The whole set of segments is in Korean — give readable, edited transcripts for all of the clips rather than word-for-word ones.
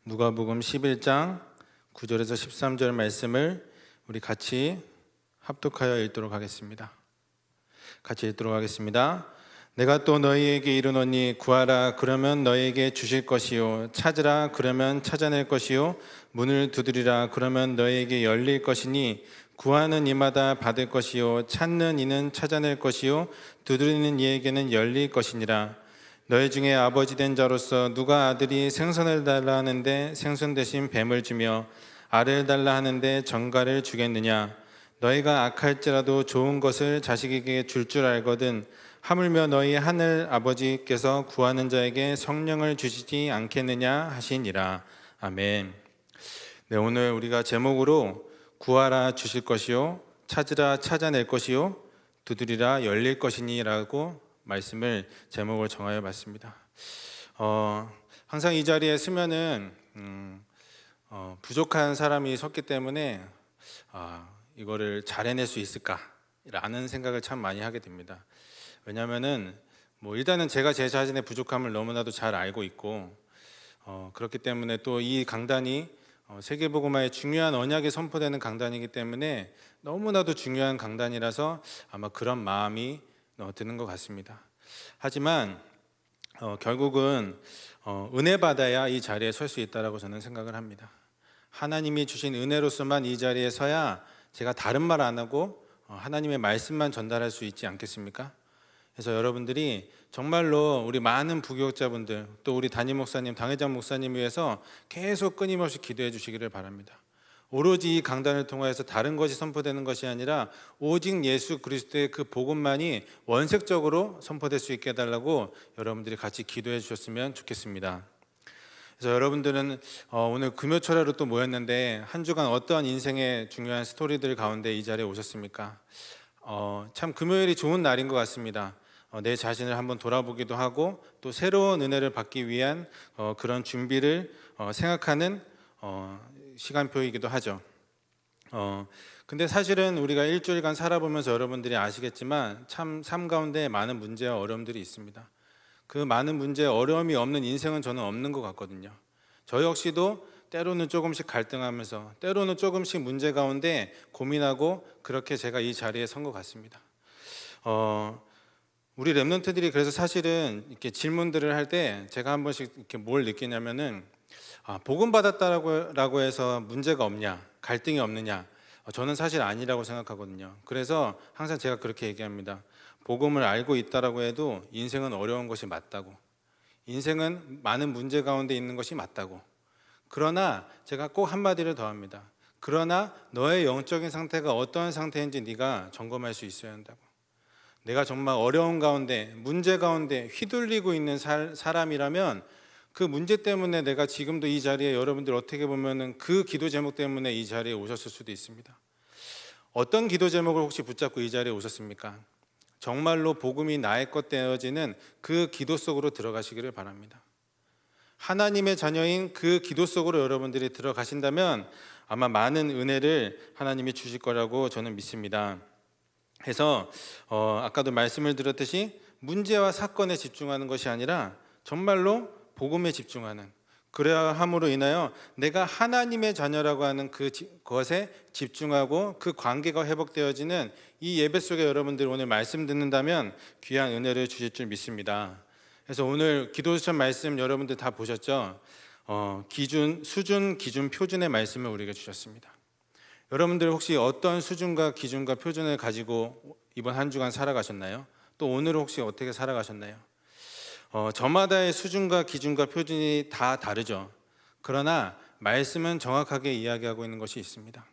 누가복음 11장 9절에서 13절 말씀을 우리 같이 합독하여 읽도록 하겠습니다. 같이 읽도록 하겠습니다. 내가 또 너희에게 이르노니 구하라 그러면 너희에게 주실 것이요 찾으라 그러면 찾아낼 것이요 문을 두드리라 그러면 너희에게 열릴 것이니 구하는 이마다 받을 것이요 찾는 이는 찾아낼 것이요 두드리는 이에게는 열릴 것이니라. 너희 중에 아버지 된 자로서 누가 아들이 생선을 달라 하는데 생선 대신 뱀을 주며 알을 달라 하는데 정갈을 주겠느냐? 너희가 악할지라도 좋은 것을 자식에게 줄 줄 알거든 하물며 너희 하늘 아버지께서 구하는 자에게 성령을 주시지 않겠느냐 하시니라. 아멘. 네, 오늘 우리가 제목으로 구하라 주실 것이요 찾으라 찾아낼 것이요 두드리라 열릴 것이니라고 말씀을 제목을 정하여 봤습니다. 항상 이 자리에 서면은 부족한 사람이 섰기 때문에 이거를 잘 해낼 수 있을까라는 생각을 참 많이 하게 됩니다. 왜냐하면은 일단은 제가 제 자신의 부족함을 너무나도 잘 알고 있고 그렇기 때문에 또 이 강단이 세계복음화의 중요한 언약이 선포되는 강단이기 때문에 너무나도 중요한 강단이라서 아마 그런 마음이 드는 것 같습니다. 하지만 결국은 은혜 받아야 이 자리에 설 수 있다라고 저는 생각을 합니다. 하나님이 주신 은혜로서만 이 자리에 서야 제가 다른 말 안 하고 하나님의 말씀만 전달할 수 있지 않겠습니까? 그래서 여러분들이 정말로 우리 많은 부교육자분들 또 우리 담임 목사님, 당회장 목사님 위해서 계속 끊임없이 기도해 주시기를 바랍니다. 오로지 이 강단을 통해서 다른 것이 선포되는 것이 아니라 오직 예수 그리스도의 그 복음만이 원색적으로 선포될 수 있게 해달라고 여러분들이 같이 기도해 주셨으면 좋겠습니다. 그래서 여러분들은 오늘 금요철야로 또 모였는데 한 주간 어떠한 인생의 중요한 스토리들 가운데 이 자리에 오셨습니까? 참 금요일이 좋은 날인 것 같습니다. 내 자신을 한번 돌아보기도 하고 또 새로운 은혜를 받기 위한 그런 준비를 생각하는 시간표이기도 하죠. 근데 사실은 우리가 일주일간 살아보면서 여러분들이 아시겠지만 참 삶 가운데 많은 문제와 어려움들이 있습니다. 그 많은 문제, 어려움이 없는 인생은 저는 없는 것 같거든요. 저 역시도 때로는 조금씩 갈등하면서 때로는 조금씩 문제 가운데 고민하고 그렇게 제가 이 자리에 선 것 같습니다. 우리 랩런트들이 그래서 사실은 이렇게 질문들을 할 때 제가 한 번씩 이렇게 뭘 느끼냐면은 복음 받았다라고 해서 문제가 없냐, 갈등이 없느냐? 저는 사실 아니라고 생각하거든요. 그래서 항상 제가 그렇게 얘기합니다. 복음을 알고 있다라고 해도 인생은 어려운 것이 맞다고. 인생은 많은 문제 가운데 있는 것이 맞다고. 그러나 제가 꼭 한마디를 더 합니다. 그러나 너의 영적인 상태가 어떠한 상태인지 네가 점검할 수 있어야 한다고. 내가 정말 어려운 가운데, 문제 가운데 휘둘리고 있는 사람이라면 그 문제 때문에 내가 지금도 이 자리에 여러분들 어떻게 보면은 그 기도 제목 때문에 이 자리에 오셨을 수도 있습니다. 어떤 기도 제목을 혹시 붙잡고 이 자리에 오셨습니까? 정말로 복음이 나의 것 되어지는 그 기도 속으로 들어가시기를 바랍니다. 하나님의 자녀인 그 기도 속으로 여러분들이 들어가신다면 아마 많은 은혜를 하나님이 주실 거라고 저는 믿습니다. 해서 아까도 말씀을 드렸듯이 문제와 사건에 집중하는 것이 아니라 정말로 복음에 집중하는, 그래야 함으로 인하여 내가 하나님의 자녀라고 하는 그것에 집중하고 그 관계가 회복되어지는 이 예배 속에 여러분들 오늘 말씀 듣는다면 귀한 은혜를 주실 줄 믿습니다. 그래서 오늘 기도수천 말씀 여러분들 다 보셨죠? 수준, 기준, 표준의 말씀을 우리에게 주셨습니다. 여러분들 혹시 어떤 수준과 기준과 표준을 가지고 이번 한 주간 살아가셨나요? 또 오늘 혹시 어떻게 살아가셨나요? 저마다의 수준과 기준과 표준이 다 다르죠. 그러나 말씀은 정확하게 이야기하고 있는 것이 있습니다.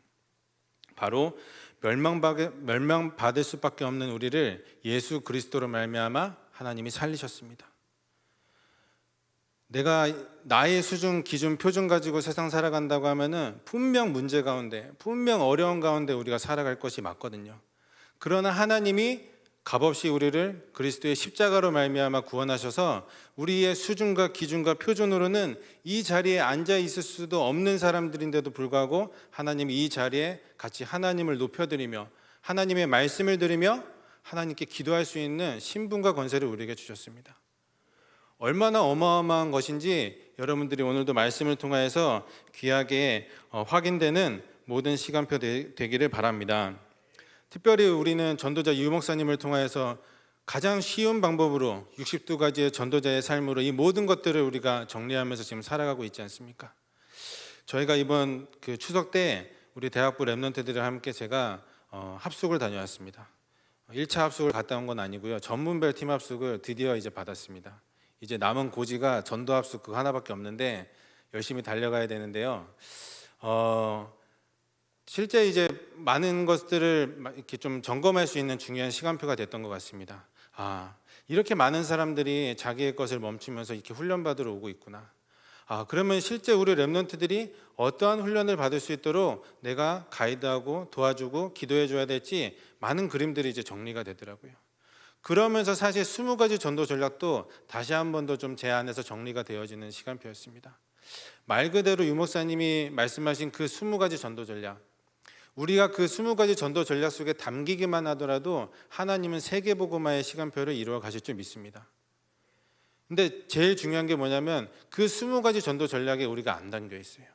바로 멸망받을 수밖에 없는 우리를 예수 그리스도로 말미암아 하나님이 살리셨습니다. 내가 나의 수준, 기준, 표준 가지고 세상 살아간다고 하면은 분명 문제 가운데, 분명 어려운 가운데 우리가 살아갈 것이 맞거든요. 그러나 하나님이 값없이 우리를 그리스도의 십자가로 말미암아 구원하셔서 우리의 수준과 기준과 표준으로는 이 자리에 앉아 있을 수도 없는 사람들인데도 불구하고 하나님이 이 자리에 같이 하나님을 높여드리며 하나님의 말씀을 들으며 하나님께 기도할 수 있는 신분과 권세를 우리에게 주셨습니다. 얼마나 어마어마한 것인지 여러분들이 오늘도 말씀을 통하여서 귀하게 확인되는 모든 시간표 되기를 바랍니다. 특별히 우리는 전도자 유 목사님을 통하여서 가장 쉬운 방법으로 62가지의 전도자의 삶으로 이 모든 것들을 우리가 정리하면서 지금 살아가고 있지 않습니까? 저희가 이번 그 추석 때 우리 대학부 랩런트들과 함께 제가 합숙을 다녀왔습니다. 1차 합숙을 갔다 온 건 아니고요. 전문별 팀 합숙을 드디어 이제 받았습니다. 이제 남은 고지가 전도 합숙 그거 하나밖에 없는데 열심히 달려가야 되는데요. 실제 이제 많은 것들을 이렇게 좀 점검할 수 있는 중요한 시간표가 됐던 것 같습니다. 이렇게 많은 사람들이 자기의 것을 멈추면서 이렇게 훈련받으러 오고 있구나. 그러면 실제 우리 랩런트들이 어떠한 훈련을 받을 수 있도록 내가 가이드하고 도와주고 기도해 줘야 될지 많은 그림들이 이제 정리가 되더라고요. 그러면서 사실 20가지 전도 전략도 다시 한 번 더 좀 제 안에서 정리가 되어지는 시간표였습니다. 말 그대로 유 목사님이 말씀하신 그 20가지 전도 전략, 우리가 그 20가지 전도 전략 속에 담기기만 하더라도 하나님은 세계복음화의 시간표를 이루어 가실 줄 믿습니다. 근데 제일 중요한 게 뭐냐면 그 20가지 전도 전략에 우리가 안 담겨 있어요.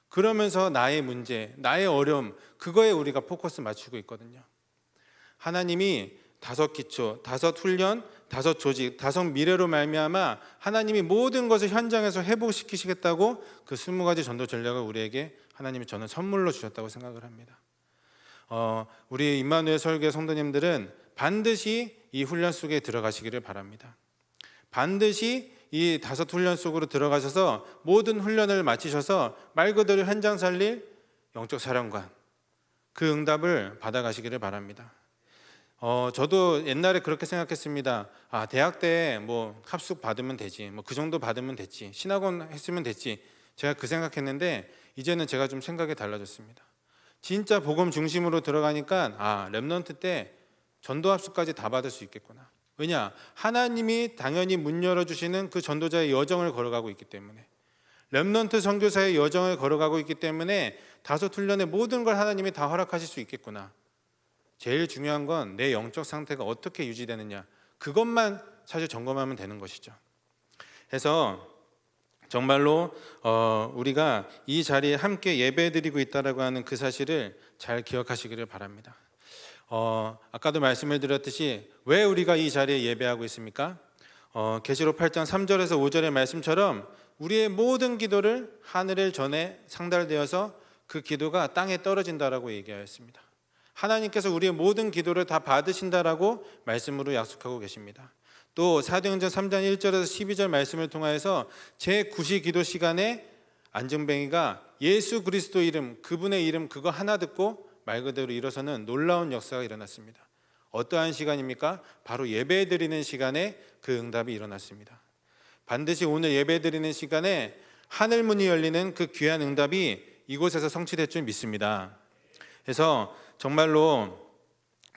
그러면서 나의 문제, 나의 어려움, 그거에 우리가 포커스 맞추고 있거든요. 하나님이 5기초, 5훈련, 5조직, 5미래로 말미암아 하나님이 모든 것을 현장에서 회복시키시겠다고 그 20가지 전도 전략을 우리에게 하나님이 저는 선물로 주셨다고 생각을 합니다. 우리 임마누엘 설교회 성도님들은 반드시 이 훈련 속에 들어가시기를 바랍니다. 반드시 이 5훈련 속으로 들어가셔서 모든 훈련을 마치셔서 말 그대로 현장 살릴 영적 사령관, 그 응답을 받아가시기를 바랍니다. 저도 옛날에 그렇게 생각했습니다. 대학 때 뭐 합숙 받으면 되지, 뭐 그 정도 받으면 됐지, 신학원 했으면 됐지, 제가 그 생각했는데 이제는 제가 좀 생각이 달라졌습니다. 진짜 복음 중심으로 들어가니까 랩넌트 때 전도 합숙까지 다 받을 수 있겠구나. 왜냐? 하나님이 당연히 문 열어주시는 그 전도자의 여정을 걸어가고 있기 때문에, 랩넌트 선교사의 여정을 걸어가고 있기 때문에 5훈련의 모든 걸 하나님이 다 허락하실 수 있겠구나. 제일 중요한 건 내 영적 상태가 어떻게 유지되느냐, 그것만 사실 점검하면 되는 것이죠. 그래서 정말로 우리가 이 자리에 함께 예배드리고 있다라고 하는 그 사실을 잘 기억하시기를 바랍니다. 아까도 말씀을 드렸듯이 왜 우리가 이 자리에 예배하고 있습니까? 계시록 8장 3절에서 5절의 말씀처럼 우리의 모든 기도를 하늘을 전해 상달되어서 그 기도가 땅에 떨어진다라고 얘기하였습니다. 하나님께서 우리의 모든 기도를 다 받으신다라고 말씀으로 약속하고 계십니다. 또 사도행전 3장 1절에서 12절 말씀을 통하여서 제9시 기도 시간에 안증뱅이가 예수 그리스도 이름, 그분의 이름 그거 하나 듣고 말 그대로 일어서는 놀라운 역사가 일어났습니다. 어떠한 시간입니까? 바로 예배드리는 시간에 그 응답이 일어났습니다. 반드시 오늘 예배드리는 시간에 하늘문이 열리는 그 귀한 응답이 이곳에서 성취될 줄 믿습니다. 그래서 정말로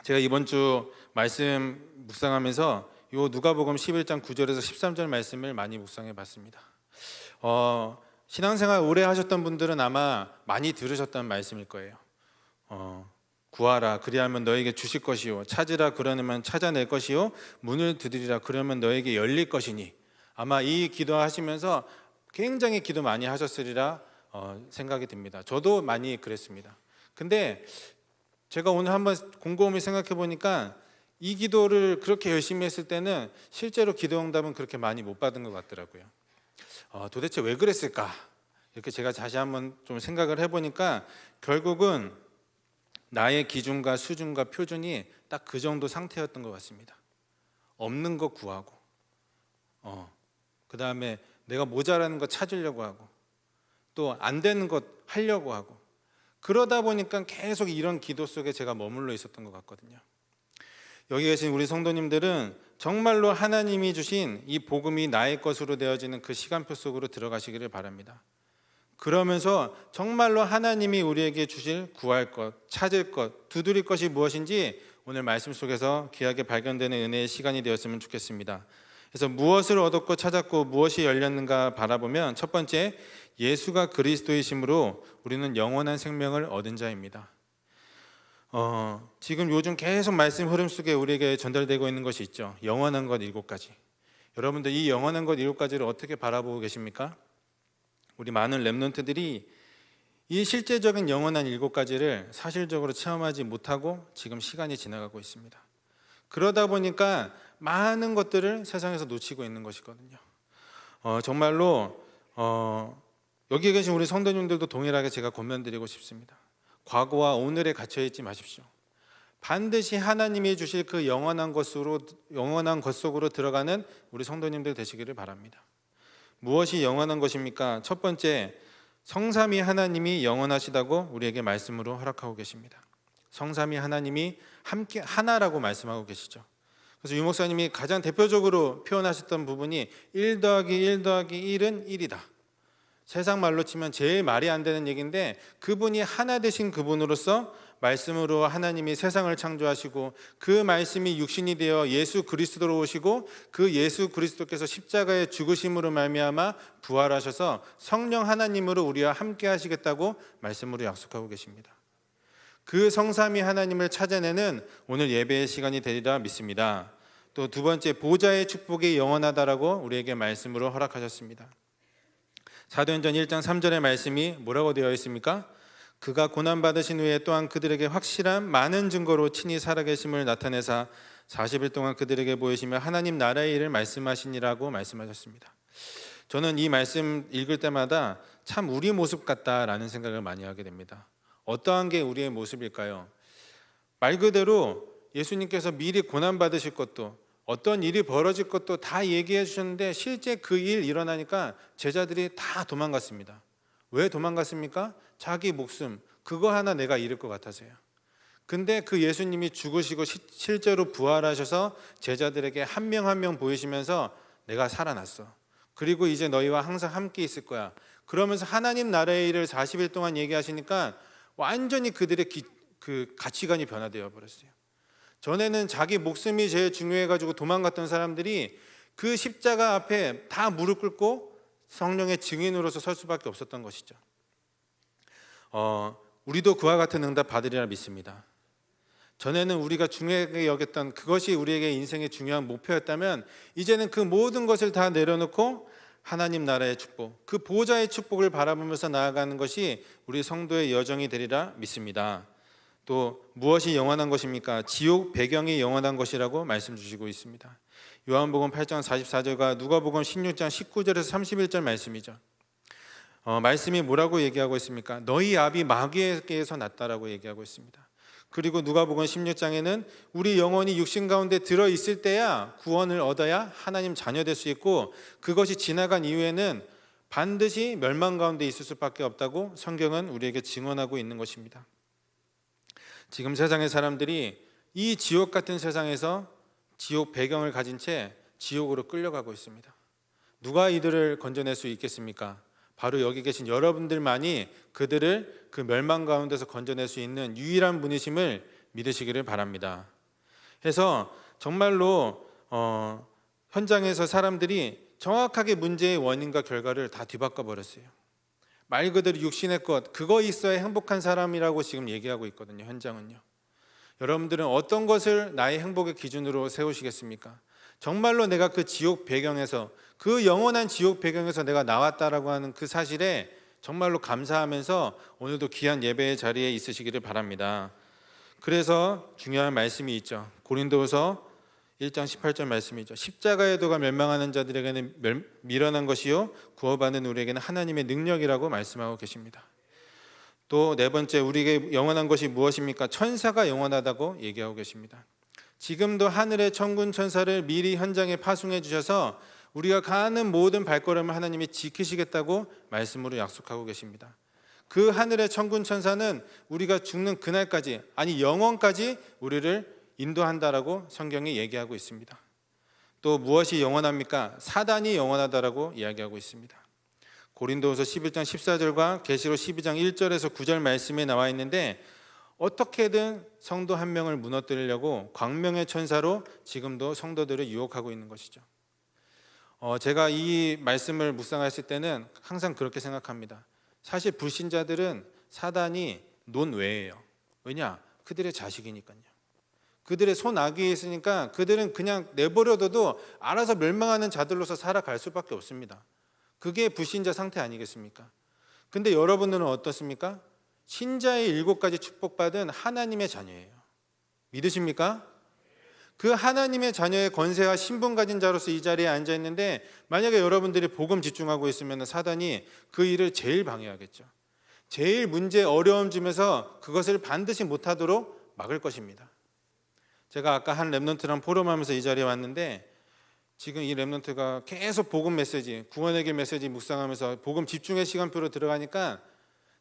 제가 이번 주 말씀 묵상하면서 요 누가복음 11장 9절에서 13절 말씀을 많이 묵상해 봤습니다. 신앙생활 오래 하셨던 분들은 아마 많이 들으셨던 말씀일 거예요. 구하라 그리하면 너에게 주실 것이요, 찾으라 그러면 찾아낼 것이요, 문을 두드리라 그러면 너에게 열릴 것이니. 아마 이 기도하시면서 굉장히 기도 많이 하셨으리라 생각이 듭니다. 저도 많이 그랬습니다. 근데 제가 오늘 한번 곰곰이 생각해 보니까 이 기도를 그렇게 열심히 했을 때는 실제로 기도 응답은 그렇게 많이 못 받은 것 같더라고요. 도대체 왜 그랬을까? 이렇게 제가 다시 한번 좀 생각을 해보니까 결국은 나의 기준과 수준과 표준이 딱 그 정도 상태였던 것 같습니다. 없는 거 구하고, 그 다음에 내가 모자라는 거 찾으려고 하고, 또 안 되는 것 하려고 하고, 그러다 보니까 계속 이런 기도 속에 제가 머물러 있었던 것 같거든요. 여기 계신 우리 성도님들은 정말로 하나님이 주신 이 복음이 나의 것으로 되어지는 그 시간표 속으로 들어가시기를 바랍니다. 그러면서 정말로 하나님이 우리에게 주실 구할 것, 찾을 것, 두드릴 것이 무엇인지 오늘 말씀 속에서 귀하게 발견되는 은혜의 시간이 되었으면 좋겠습니다. 그래서 무엇을 얻었고 찾았고 무엇이 열렸는가 바라보면 첫 번째, 예수가 그리스도이심으로 우리는 영원한 생명을 얻은 자입니다. 지금 요즘 계속 말씀 흐름 속에 우리에게 전달되고 있는 것이 있죠. 영원한 것 7가지. 여러분들 이 영원한 것 7가지를 어떻게 바라보고 계십니까? 우리 많은 렘넌트들이 이 실제적인 영원한 7가지를 사실적으로 체험하지 못하고 지금 시간이 지나가고 있습니다. 그러다 보니까 많은 것들을 세상에서 놓치고 있는 것이거든요. 정말로 여기 계신 우리 성도님들도 동일하게 제가 권면드리고 싶습니다. 과거와 오늘에 갇혀 있지 마십시오. 반드시 하나님이 주실 그 영원한 것 속으로 들어가는 우리 성도님들 되시기를 바랍니다. 무엇이 영원한 것입니까? 첫 번째, 성삼위 하나님이 영원하시다고 우리에게 말씀으로 허락하고 계십니다. 성삼위 하나님이 함께 하나라고 말씀하고 계시죠. 그래서 유 목사님이 가장 대표적으로 표현하셨던 부분이 1 더하기 1 더하기 1은 1이다. 세상 말로 치면 제일 말이 안 되는 얘기인데, 그분이 하나 되신 그분으로서 말씀으로 하나님이 세상을 창조하시고 그 말씀이 육신이 되어 예수 그리스도로 오시고 그 예수 그리스도께서 십자가의 죽으심으로 말미암아 부활하셔서 성령 하나님으로 우리와 함께 하시겠다고 말씀으로 약속하고 계십니다. 그 성삼위 하나님을 찾아내는 오늘 예배의 시간이 되리라 믿습니다. 또 두 번째, 보좌의 축복이 영원하다라고 우리에게 말씀으로 허락하셨습니다. 사도행전 1장 3절의 말씀이 뭐라고 되어 있습니까? 그가 고난받으신 후에 또한 그들에게 확실한 많은 증거로 친히 살아계심을 나타내사 40일 동안 그들에게 보이시며 하나님 나라의 일을 말씀하시니라고 말씀하셨습니다. 저는 이 말씀 읽을 때마다 참 우리 모습 같다라는 생각을 많이 하게 됩니다. 어떠한 게 우리의 모습일까요? 말 그대로 예수님께서 미리 고난받으실 것도 어떤 일이 벌어질 것도 다 얘기해 주셨는데 실제 그 일 일어나니까 제자들이 다 도망갔습니다. 왜 도망갔습니까? 자기 목숨 그거 하나 내가 잃을 것 같아서요. 근데 그 예수님이 죽으시고 실제로 부활하셔서 제자들에게 한 명 한 명 보이시면서 내가 살아났어. 그리고 이제 너희와 항상 함께 있을 거야. 그러면서 하나님 나라의 일을 40일 동안 얘기하시니까 완전히 그들의 그 가치관이 변화되어 버렸어요. 전에는 자기 목숨이 제일 중요해가지고 도망갔던 사람들이 그 십자가 앞에 다 무릎 꿇고 성령의 증인으로서 설 수밖에 없었던 것이죠. 우리도 그와 같은 응답 받으리라 믿습니다. 전에는 우리가 중요하게 여겼던 그것이 우리에게 인생의 중요한 목표였다면 이제는 그 모든 것을 다 내려놓고 하나님 나라의 축복, 그 보좌의 축복을 바라보면서 나아가는 것이 우리 성도의 여정이 되리라 믿습니다. 또 무엇이 영원한 것입니까? 지옥 배경이 영원한 것이라고 말씀 주시고 있습니다. 요한복음 8장 44절과 누가복음 16장 19절에서 31절 말씀이죠. 말씀이 뭐라고 얘기하고 있습니까? 너희 아비 마귀에게서 났다라고 얘기하고 있습니다. 그리고 누가복음 16장에는 우리 영혼이 육신 가운데 들어 있을 때야 구원을 얻어야 하나님 자녀 될 수 있고 그것이 지나간 이후에는 반드시 멸망 가운데 있을 수밖에 없다고 성경은 우리에게 증언하고 있는 것입니다. 지금 세상의 사람들이 이 지옥 같은 세상에서 지옥 배경을 가진 채 지옥으로 끌려가고 있습니다. 누가 이들을 건져낼 수 있겠습니까? 바로 여기 계신 여러분들만이 그들을 그 멸망 가운데서 건져낼 수 있는 유일한 분이심을 믿으시기를 바랍니다. 해서 정말로 현장에서 사람들이 정확하게 문제의 원인과 결과를 다 뒤바꿔 버렸어요. 말 그대로 육신의 것, 그거 있어야 행복한 사람이라고 지금 얘기하고 있거든요. 현장은요. 여러분들은 어떤 것을 나의 행복의 기준으로 세우시겠습니까? 정말로 내가 그 지옥 배경에서, 그 영원한 지옥 배경에서 내가 나왔다라고 하는 그 사실에 정말로 감사하면서 오늘도 귀한 예배의 자리에 있으시기를 바랍니다. 그래서 중요한 말씀이 있죠. 고린도후서 1장 18절 말씀이죠. 십자가의 도가 멸망하는 자들에게는 미련한 것이요 구원받는 우리에게는 하나님의 능력이라고 말씀하고 계십니다. 또 네 번째, 우리에게 영원한 것이 무엇입니까? 천사가 영원하다고 얘기하고 계십니다. 지금도 하늘의 천군 천사를 미리 현장에 파송해 주셔서 우리가 가는 모든 발걸음을 하나님이 지키시겠다고 말씀으로 약속하고 계십니다. 그 하늘의 천군 천사는 우리가 죽는 그날까지, 아니 영원까지 우리를 인도한다라고 성경이 얘기하고 있습니다. 또 무엇이 영원합니까? 사단이 영원하다라고 이야기하고 있습니다. 고린도후서 11장 14절과 계시록 12장 1절에서 9절 말씀에 나와 있는데 어떻게든 성도 한 명을 무너뜨리려고 광명의 천사로 지금도 성도들을 유혹하고 있는 것이죠. 제가 이 말씀을 묵상했을 때는 항상 그렇게 생각합니다. 사실 불신자들은 사단이 논외예요. 왜냐? 그들의 자식이니까요. 그들의 손아귀에 있으니까 그들은 그냥 내버려둬도 알아서 멸망하는 자들로서 살아갈 수밖에 없습니다. 그게 불신자 상태 아니겠습니까? 근데 여러분들은 어떻습니까? 신자의 7가지 축복받은 하나님의 자녀예요. 믿으십니까? 그 하나님의 자녀의 권세와 신분 가진 자로서 이 자리에 앉아 있는데, 만약에 여러분들이 복음 집중하고 있으면 사단이 그 일을 제일 방해하겠죠. 제일 문제 어려움 주면서 그것을 반드시 못하도록 막을 것입니다. 제가 아까 한 렘넌트랑 포럼하면서 이 자리에 왔는데, 지금 이 렘넌트가 계속 복음 메시지, 구원의 길 메시지 묵상하면서 복음 집중의 시간표로 들어가니까,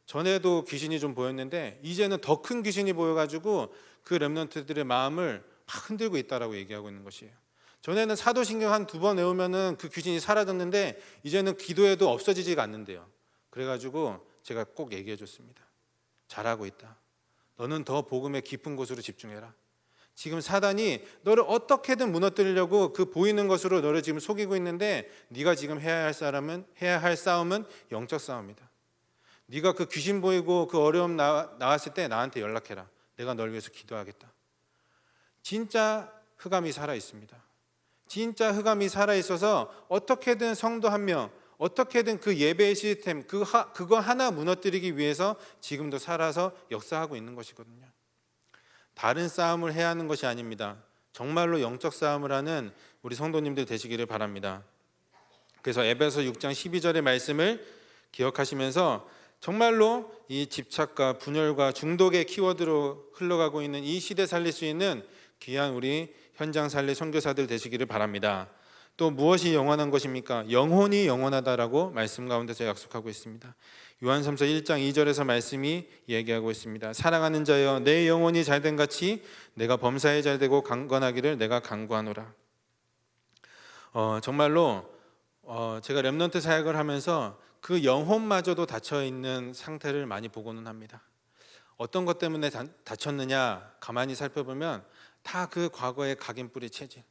전에도 귀신이 좀 보였는데 이제는 더 큰 귀신이 보여가지고 그 렘넌트들의 마음을 막 흔들고 있다라고 얘기하고 있는 것이에요. 전에는 사도신경 한 2번 외우면은 그 귀신이 사라졌는데 이제는 기도해도 없어지지가 않는데요. 그래가지고 제가 꼭 얘기해 줬습니다. 잘하고 있다. 너는 더 복음의 깊은 곳으로 집중해라. 지금 사단이 너를 어떻게든 무너뜨리려고 그 보이는 것으로 너를 지금 속이고 있는데, 네가 지금 해야 할 싸움은 영적 싸움이다. 네가 그 귀신 보이고 그 어려움 나왔을 때 나한테 연락해라. 내가 널 위해서 기도하겠다. 진짜 흑암이 살아 있습니다. 진짜 흑암이 살아 있어서 어떻게든 성도 한 명, 어떻게든 그 예배의 시스템, 그거 하나 무너뜨리기 위해서 지금도 살아서 역사하고 있는 것이거든요. 다른 싸움을 해야 하는 것이 아닙니다. 정말로 영적 싸움을 하는 우리 성도님들 되시기를 바랍니다. 그래서 에베소 6장 12절의 말씀을 기억하시면서 정말로 이 집착과 분열과 중독의 키워드로 흘러가고 있는 이 시대 살릴 수 있는 귀한 우리 현장 살릴 선교사들 되시기를 바랍니다. 또 무엇이 영원한 것입니까? 영혼이 영원하다라고 말씀 가운데서 약속하고 있습니다. 요한삼서 1장 2절에서 말씀이 얘기하고 있습니다. 사랑하는 자여, 내 영혼이 잘된 같이 내가 범사에 잘되고 강건하기를 내가 간구하노라. 정말로 제가 렘넌트 사역을 하면서 그 영혼마저도 닫혀있는 상태를 많이 보고는 합니다. 어떤 것 때문에 닫혔느냐 가만히 살펴보면 다 그 과거의 각인뿌리 체질,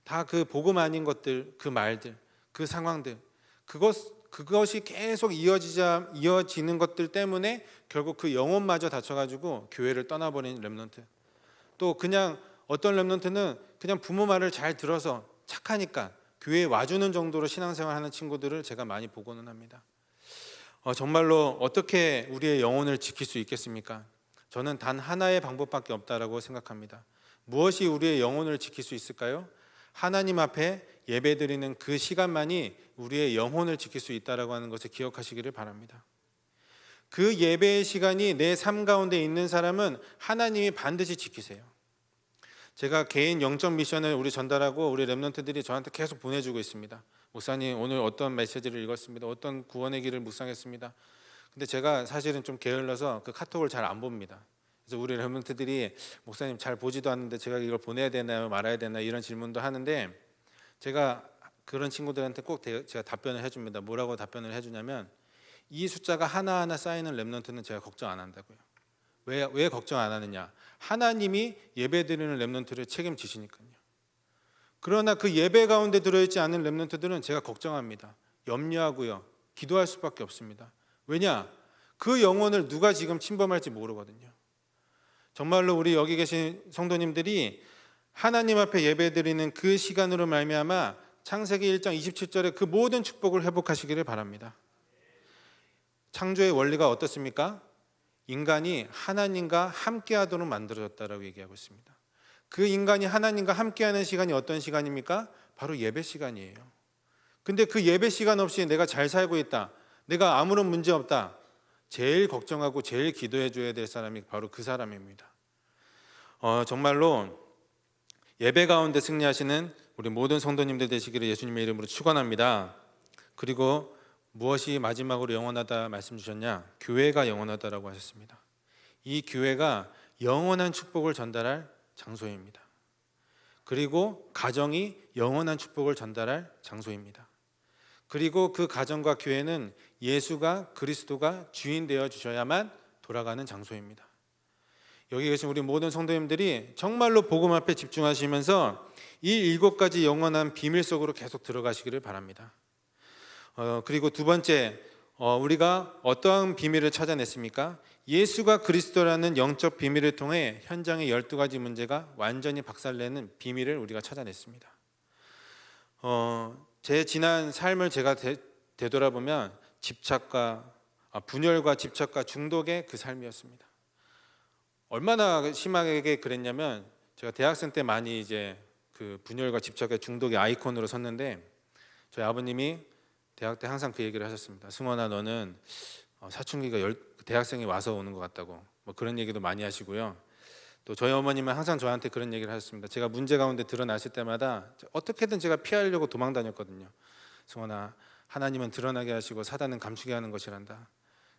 다 그 복음 아닌 것들, 그 말들, 그 상황들, 그것이 계속 이어지는 것들 때문에 결국 그 영혼마저 닫혀가지고 교회를 떠나버린 렘넌트. 또 그냥 어떤 렘넌트는 그냥 부모 말을 잘 들어서 착하니까 교회에 와주는 정도로 신앙생활하는 친구들을 제가 많이 보고는 합니다. 정말로 어떻게 우리의 영혼을 지킬 수 있겠습니까? 저는 단 하나의 방법밖에 없다라고 생각합니다. 무엇이 우리의 영혼을 지킬 수 있을까요? 하나님 앞에 예배드리는 그 시간만이 우리의 영혼을 지킬 수 있다라고 하는 것을 기억하시기를 바랍니다. 그 예배의 시간이 내 삶 가운데 있는 사람은 하나님이 반드시 지키세요. 제가 개인 영적 미션을 우리 전달하고 우리 렘넌트들이 저한테 계속 보내주고 있습니다. 목사님, 오늘 어떤 메시지를 읽었습니다. 어떤 구원의 길을 묵상했습니다. 근데 제가 사실은 좀 게을러서 그 카톡을 잘 안 봅니다. 그래서 우리 렘넌트들이 목사님 잘 보지도 않는데 제가 이걸 보내야 되나요, 말아야 되나요, 이런 질문도 하는데, 제가 그런 친구들한테 꼭 제가 답변을 해줍니다. 뭐라고 답변을 해주냐면, 이 숫자가 하나하나 쌓이는 렘넌트는 제가 걱정 안 한다고요. 왜 걱정 안 하느냐? 하나님이 예배드리는 렘넌트를 책임지시니까요. 그러나 그 예배 가운데 들어있지 않은 렘넌트들은 제가 걱정합니다. 염려하고요. 기도할 수밖에 없습니다. 왜냐? 그 영혼을 누가 지금 침범할지 모르거든요. 정말로 우리 여기 계신 성도님들이 하나님 앞에 예배드리는 그 시간으로 말미암아 창세기 1장 27절에 그 모든 축복을 회복하시기를 바랍니다. 창조의 원리가 어떻습니까? 인간이 하나님과 함께하도록 만들어졌다라고 얘기하고 있습니다. 그 인간이 하나님과 함께하는 시간이 어떤 시간입니까? 바로 예배 시간이에요. 근데 그 예배 시간 없이 내가 잘 살고 있다, 내가 아무런 문제 없다, 제일 걱정하고 제일 기도해 줘야 될 사람이 바로 그 사람입니다. 정말로 예배 가운데 승리하시는 우리 모든 성도님들 되시기를 예수님의 이름으로 축원합니다. 그리고 무엇이 마지막으로 영원하다 말씀 주셨냐? 교회가 영원하다라고 하셨습니다. 이 교회가 영원한 축복을 전달할 장소입니다. 그리고 가정이 영원한 축복을 전달할 장소입니다. 그리고 그 가정과 교회는 예수가, 그리스도가 주인 되어 주셔야만 돌아가는 장소입니다. 여기 계신 우리 모든 성도님들이 정말로 복음 앞에 집중하시면서 이 7가지 영원한 비밀 속으로 계속 들어가시기를 바랍니다. 그리고 두 번째, 우리가 어떠한 비밀을 찾아냈습니까? 예수가 그리스도라는 영적 비밀을 통해 현장의 12가지 문제가 완전히 박살내는 비밀을 우리가 찾아냈습니다. 제 지난 삶을 제가 되돌아보면 분열과 집착과 중독의 그 삶이었습니다. 얼마나 심하게 그랬냐면 제가 대학생 때 많이 이제 그 분열과 집착의 중독의 아이콘으로 섰는데 저희 아버님이 대학 때 항상 그 얘기를 하셨습니다. 승원아, 너는 사춘기가 대학생이 와서 오는 것 같다고, 뭐 그런 얘기도 많이 하시고요. 또 저희 어머님은 항상 저한테 그런 얘기를 하셨습니다. 제가 문제 가운데 드러났을 때마다 어떻게든 제가 피하려고 도망 다녔거든요. 승원아, 하나님은 드러나게 하시고 사단은 감추게 하는 것이란다.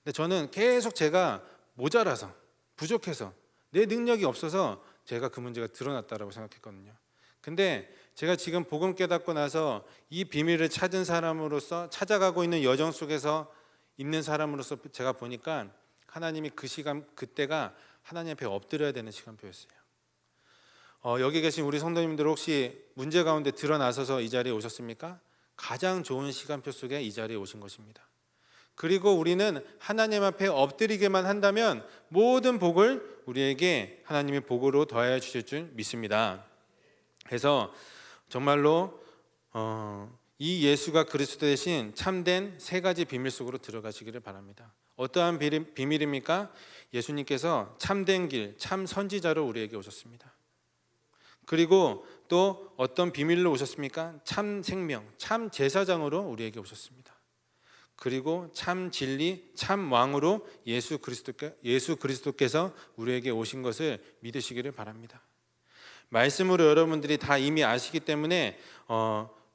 근데 저는 계속 제가 모자라서, 부족해서, 내 능력이 없어서 제가 그 문제가 드러났다라고 생각했거든요. 근데 제가 지금 복음 깨닫고 나서 이 비밀을 찾은 사람으로서, 찾아가고 있는 여정 속에서 있는 사람으로서 제가 보니까 하나님이 그때가 하나님 앞에 엎드려야 되는 시간표였어요. 여기 계신 우리 성도님들 혹시 문제 가운데 드러나셔서 이 자리에 오셨습니까? 가장 좋은 시간표 속에 이 자리에 오신 것입니다. 그리고 우리는 하나님 앞에 엎드리게만 한다면 모든 복을 우리에게 하나님이 복으로 더하여 주실 줄 믿습니다. 그래서 정말로 이 예수가 그리스도 대신 참된 3가지 비밀 속으로 들어가시기를 바랍니다. 어떠한 비밀입니까? 예수님께서 참된 길, 참 선지자로 우리에게 오셨습니다. 그리고 또 어떤 비밀로 오셨습니까? 참 생명, 참 제사장으로 우리에게 오셨습니다. 그리고 참 진리, 참 왕으로 예수 그리스도께서 우리에게 오신 것을 믿으시기를 바랍니다. 말씀으로 여러분들이 다 이미 아시기 때문에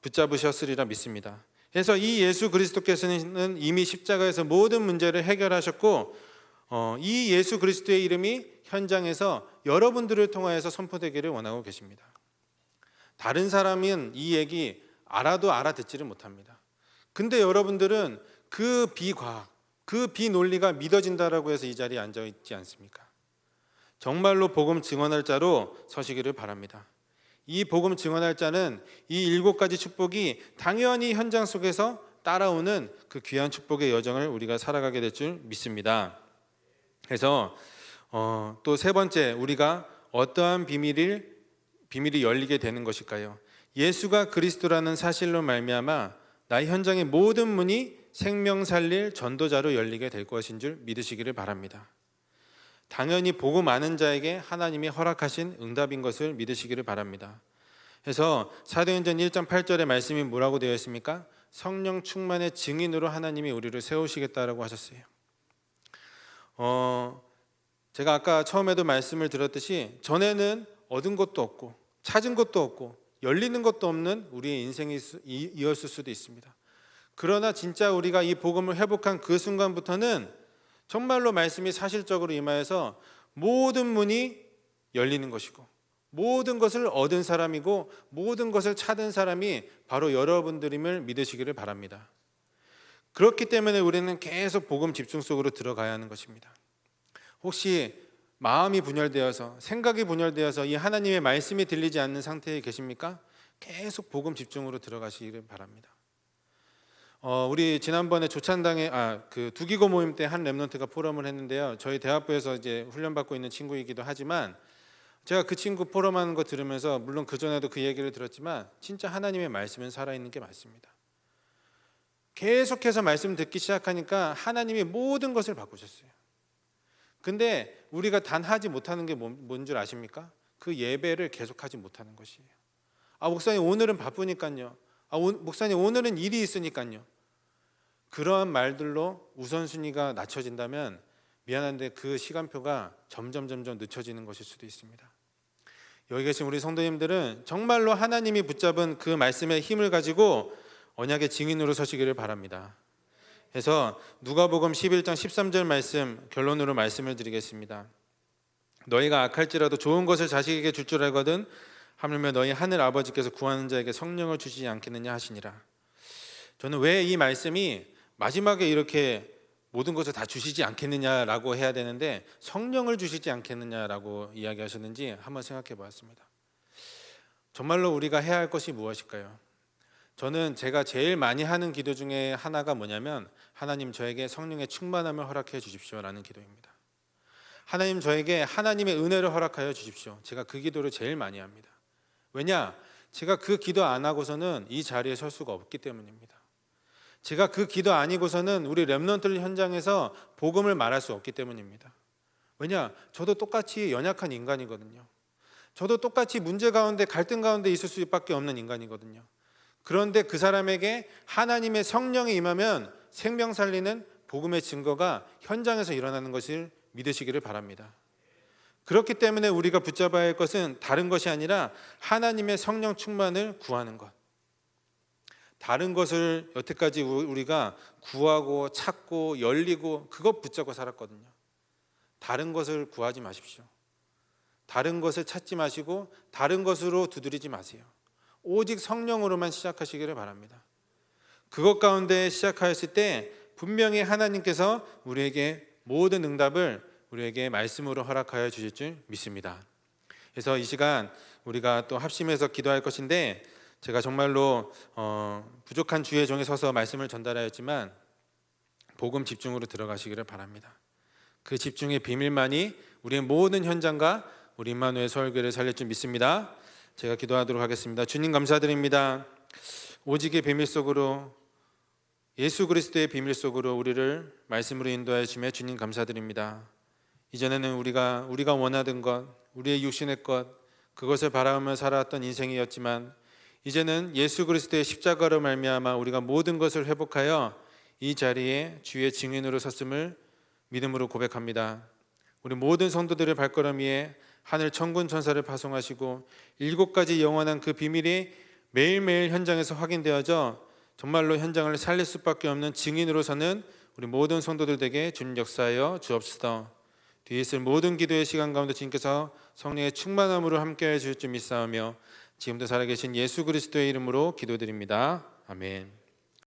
붙잡으셨으리라 믿습니다. 그래서 이 예수 그리스도께서는 이미 십자가에서 모든 문제를 해결하셨고 이 예수 그리스도의 이름이 현장에서 여러분들을 통하여서 선포되기를 원하고 계십니다. 다른 사람은 이 얘기 알아도 알아듣지를 못합니다. 근데 여러분들은 그 비과학, 그 비논리가 믿어진다라고 해서 이 자리에 앉아 있지 않습니까? 정말로 복음 증언할 자로 서시기를 바랍니다. 이 복음 증언할 자는 이 7가지 축복이 당연히 현장 속에서 따라오는 그 귀한 축복의 여정을 우리가 살아가게 될 줄 믿습니다. 그래서 또 3번째, 우리가 어떠한 비밀이 열리게 되는 것일까요? 예수가 그리스도라는 사실로 말미암아 나의 현장의 모든 문이 생명 살릴 전도자로 열리게 될 것인 줄 믿으시기를 바랍니다. 당연히 복음 아는 자에게 하나님이 허락하신 응답인 것을 믿으시기를 바랍니다. 그래서 사도행전 1장 8절의 말씀이 뭐라고 되어 있습니까? 성령 충만의 증인으로 하나님이 우리를 세우시겠다라고 하셨어요. 제가 아까 처음에도 말씀을 드렸듯이 전에는 얻은 것도 없고 찾은 것도 없고 열리는 것도 없는 우리의 인생이었을 수도 있습니다. 그러나 진짜 우리가 이 복음을 회복한 그 순간부터는 정말로 말씀이 사실적으로 임하여서 모든 문이 열리는 것이고 모든 것을 얻은 사람이고 모든 것을 찾은 사람이 바로 여러분들임을 믿으시기를 바랍니다. 그렇기 때문에 우리는 계속 복음 집중 속으로 들어가야 하는 것입니다. 혹시 마음이 분열되어서 생각이 분열되어서 이 하나님의 말씀이 들리지 않는 상태에 계십니까? 계속 복음 집중으로 들어가시기를 바랍니다. 우리 지난번에 조찬당에 그 두기고 모임 때 한 렘넌트가 포럼을 했는데요. 저희 대학부에서 이제 훈련받고 있는 친구이기도 하지만 제가 그 친구 포럼하는 거 들으면서 물론 그 전에도 그 얘기를 들었지만 진짜 하나님의 말씀은 살아있는 게 맞습니다. 계속해서 말씀 듣기 시작하니까 하나님이 모든 것을 바꾸셨어요. 근데 우리가 단 하지 못하는 게 뭔 줄 아십니까? 그 예배를 계속하지 못하는 것이에요. 목사님 오늘은 바쁘니까요. 목사님 오늘은 일이 있으니까요. 그러한 말들로 우선순위가 낮춰진다면 미안한데 그 시간표가 점점 늦춰지는 것일 수도 있습니다. 여기 계신 우리 성도님들은 정말로 하나님이 붙잡은 그 말씀의 힘을 가지고 언약의 증인으로 서시기를 바랍니다. 그래서 누가복음 11장 13절 말씀 결론으로 말씀을 드리겠습니다. 너희가 악할지라도 좋은 것을 자식에게 줄 줄 알거든 하물며 너희 하늘 아버지께서 구하는 자에게 성령을 주시지 않겠느냐 하시니라. 저는 왜 이 말씀이 마지막에 이렇게 모든 것을 다 주시지 않겠느냐라고 해야 되는데 성령을 주시지 않겠느냐라고 이야기하셨는지 한번 생각해 보았습니다. 정말로 우리가 해야 할 것이 무엇일까요? 저는 제가 제일 많이 하는 기도 중에 하나가 뭐냐면 하나님 저에게 성령의 충만함을 허락해 주십시오라는 기도입니다. 하나님 저에게 하나님의 은혜를 허락하여 주십시오. 제가 그 기도를 제일 많이 합니다. 왜냐? 제가 그 기도 안 하고서는 이 자리에 설 수가 없기 때문입니다. 제가 그 기도 아니고서는 우리 렘넌트 현장에서 복음을 말할 수 없기 때문입니다. 왜냐? 저도 똑같이 연약한 인간이거든요. 저도 똑같이 문제 가운데 갈등 가운데 있을 수밖에 없는 인간이거든요. 그런데 그 사람에게 하나님의 성령이 임하면 생명 살리는 복음의 증거가 현장에서 일어나는 것을 믿으시기를 바랍니다. 그렇기 때문에 우리가 붙잡아야 할 것은 다른 것이 아니라 하나님의 성령 충만을 구하는 것. 다른 것을 여태까지 우리가 구하고 찾고 열리고 그것 붙잡고 살았거든요. 다른 것을 구하지 마십시오. 다른 것을 찾지 마시고 다른 것으로 두드리지 마세요. 오직 성령으로만 시작하시기를 바랍니다. 그것 가운데 시작하였을 때 분명히 하나님께서 우리에게 모든 응답을 우리에게 말씀으로 허락하여 주실 줄 믿습니다. 그래서 이 시간 우리가 또 합심해서 기도할 것인데 제가 정말로 부족한 주의 종에 서서 말씀을 전달하였지만 복음 집중으로 들어가시기를 바랍니다. 그 집중의 비밀만이 우리의 모든 현장과 우리 임마누엘 설교를 살릴 줄 믿습니다. 제가 기도하도록 하겠습니다. 주님 감사드립니다. 오직의 비밀 속으로 예수 그리스도의 비밀 속으로 우리를 말씀으로 인도하여 주심에 주님 감사드립니다. 이전에는 우리가 원하던 것, 우리의 육신의 것, 그것을 바라보며 살아왔던 인생이었지만 이제는 예수 그리스도의 십자가로 말미암아 우리가 모든 것을 회복하여 이 자리에 주의 증인으로 섰음을 믿음으로 고백합니다. 우리 모든 성도들의 발걸음 위에 하늘 천군 천사를 파송하시고 7가지 영원한 그 비밀이 매일매일 현장에서 확인되어져 정말로 현장을 살릴 수밖에 없는 증인으로 서는 우리 모든 성도들에게 주님 역사하여 주옵소서. 뒤에 있을 모든 기도의 시간 가운데 주님께서 성령의 충만함으로 함께해 주실 줄 믿사오며 지금도 살아계신 예수 그리스도의 이름으로 기도드립니다. 아멘.